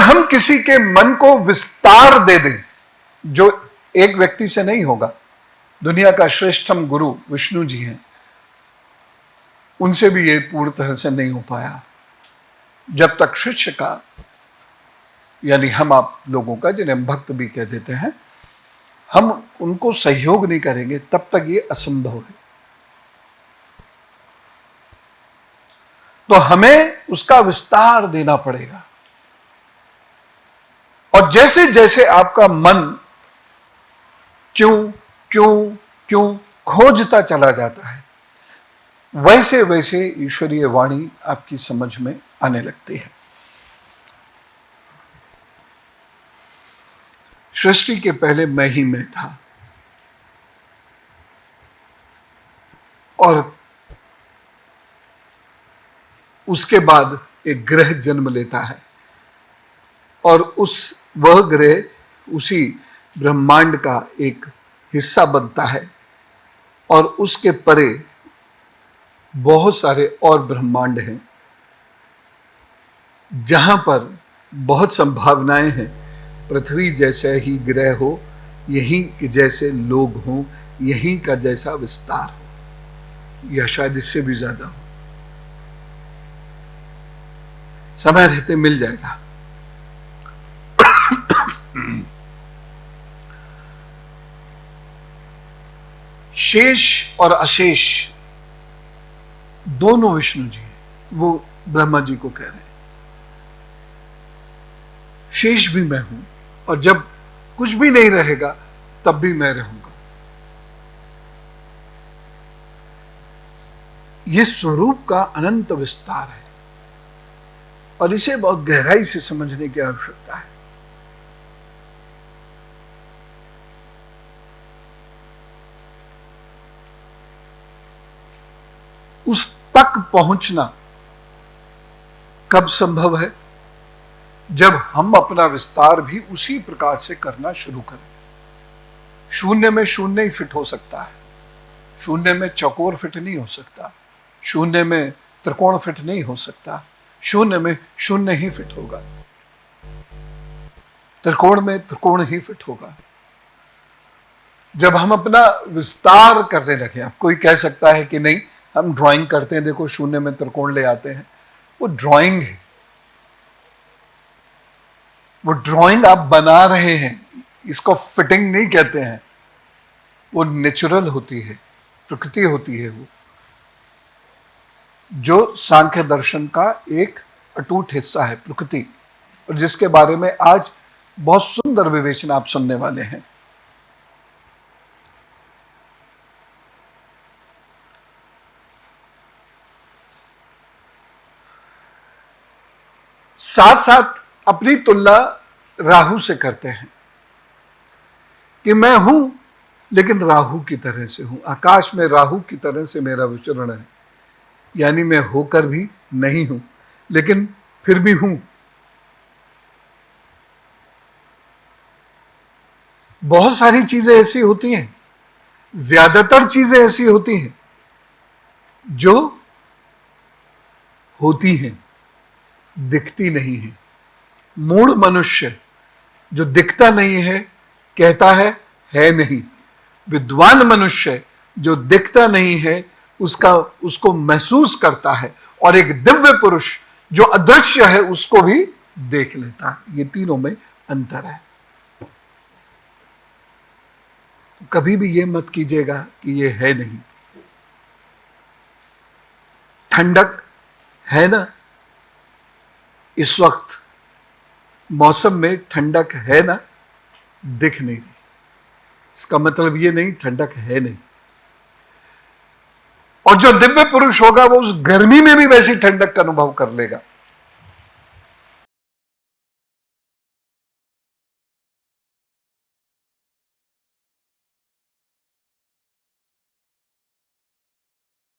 हम किसी के मन को विस्तार दे दें, जो एक व्यक्ति से नहीं होगा, दुनिया का श्रेष्ठतम गुरु विष्णु जी हैं, उनसे भी ये पूर्ण तरह से नहीं हो पाया। जब तक शिष्य का, यानी हम आप लोगों का, जिन्हें हम भक्त भी कह देते हैं, हम उनको सहयोग नहीं करेंगे, तब तक ये असंभव है। तो हमें उसका विस्तार देना पड़ेगा। और जैसे जैसे आपका मन क्यों क्यों क्यों खोजता चला जाता है, वैसे वैसे ईश्वरीय वाणी आपकी समझ में आने लगती है। सृष्टि के पहले मैं ही मैं था, और उसके बाद एक ग्रह जन्म लेता है, और वह ग्रह उसी ब्रह्मांड का एक हिस्सा बनता है, और उसके परे बहुत सारे और ब्रह्मांड हैं, जहां पर बहुत संभावनाएं हैं। पृथ्वी जैसे ही ग्रह हो, यहीं के जैसे लोग हों, यहीं का जैसा विस्तार हो, या शायद इससे भी ज्यादा हो। समय रहते मिल जाएगा। शेष और अशेष दोनों विष्णु जी हैं, वो ब्रह्मा जी को कह रहे हैं। शेष भी मैं हूं, और जब कुछ भी नहीं रहेगा तब भी मैं रहूंगा। यह स्वरूप का अनंत विस्तार है, और इसे बहुत गहराई से समझने की आवश्यकता है। उस तक पहुंचना कब संभव है? जब हम अपना विस्तार भी उसी प्रकार से करना शुरू करें। शून्य में शून्य ही फिट हो सकता है, शून्य में चौकोर फिट नहीं हो सकता, शून्य में त्रिकोण फिट नहीं हो सकता, शून्य में शून्य ही फिट होगा, त्रिकोण में त्रिकोण ही फिट होगा। जब हम अपना विस्तार करने लगे, अब कोई कह सकता है कि नहीं, हम ड्राइंग करते हैं, देखो शून्य में त्रिकोण ले आते हैं, वो ड्राइंग है, वो ड्राइंग आप बना रहे हैं, इसको फिटिंग नहीं कहते हैं। वो नेचुरल होती है, प्रकृति होती है, वो जो सांख्य दर्शन का एक अटूट हिस्सा है, प्रकृति, और जिसके बारे में आज बहुत सुंदर विवेचन आप सुनने वाले हैं। साथ साथ अपनी तुलना राहु से करते हैं कि मैं हूं लेकिन राहु की तरह से हूं, आकाश में राहु की तरह से मेरा विचरण है, यानी मैं होकर भी नहीं हूं लेकिन फिर भी हूं। बहुत सारी चीजें ऐसी होती हैं, ज्यादातर चीजें ऐसी होती हैं जो होती हैं, दिखती नहीं है। मूढ़ मनुष्य जो दिखता नहीं है कहता है नहीं। विद्वान मनुष्य जो दिखता नहीं है उसको महसूस करता है, और एक दिव्य पुरुष जो अदृश्य है उसको भी देख लेता है। ये तीनों में अंतर है। कभी भी ये मत कीजिएगा कि ये है नहीं। ठंडक है ना, इस वक्त मौसम में ठंडक है ना, दिख नहीं रही, इसका मतलब ये नहीं ठंडक है नहीं। और जो दिव्य पुरुष होगा वो उस गर्मी में भी वैसी ठंडक का अनुभव कर लेगा।